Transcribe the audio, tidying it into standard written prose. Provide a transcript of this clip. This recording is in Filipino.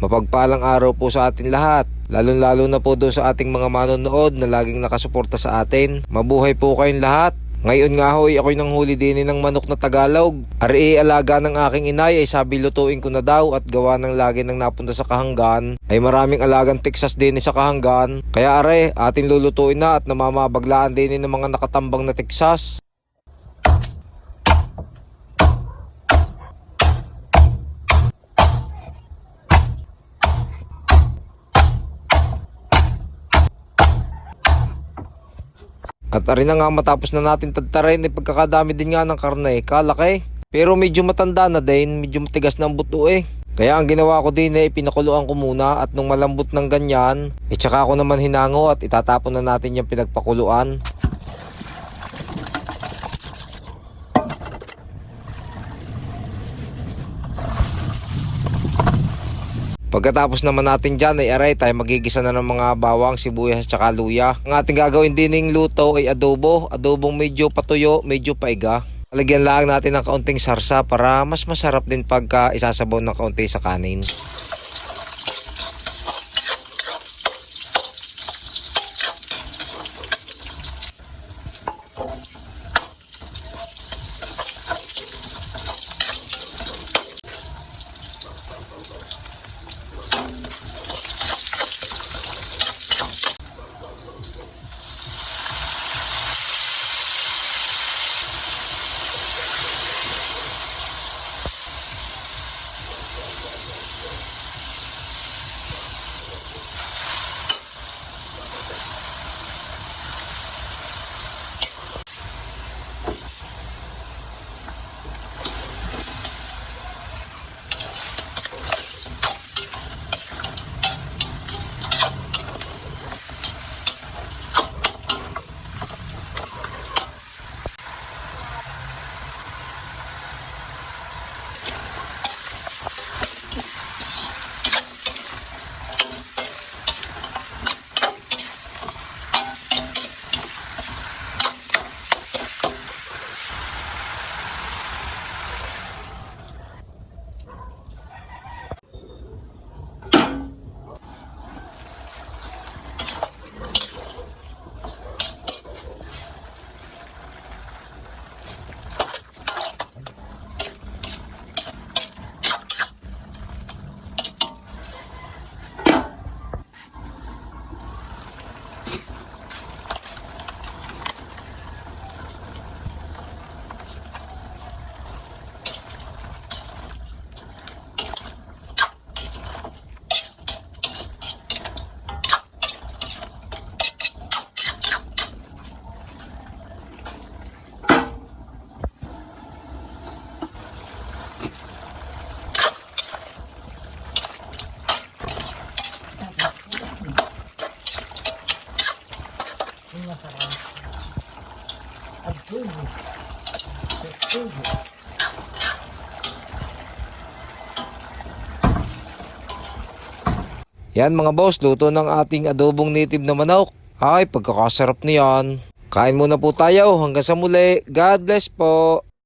Mapagpalang araw po sa atin lahat, lalo na po doon sa ating mga manonood na laging nakasuporta sa atin. Mabuhay po kayong lahat. Ngayon nga ho ako'y nanghuli din ng manok na Tagalog. Ari alaga ng aking inay ay sabi lutuin ko na daw at gawa ng lagi nang napunta sa Kahanggan ay maraming alagang Texas din sa Kahanggan. Kaya are atin lulutuin na at namamabaglaan din ng mga nakatambang na Texas. At ari na nga matapos na natin tadtarin ay pagkakadami din nga ng karne, kalaki. Pero medyo matanda na din, medyo matigas na ang buto eh. Kaya ang ginawa ko din ay pinakuluan ko muna at nung malambot ng ganyan, tsaka ako naman hinango at itatapon na natin yung pinagpakuluan. Pagkatapos naman natin dyan ay aray tayo magigisa na ng mga bawang, sibuyas at saka luya. Ang ating gagawin din ng luto ay adobo. Adobong medyo patuyo, medyo paiga. Lagyan lang natin ng kaunting sarsa para mas masarap din pagka isasabaw ng kaunti sa kanin. Yan mga boss, luto ng ating adobong native na manok. Ay, pagkakasarap niyan. Kain muna po tayo. Hanggang sa muli. God bless po.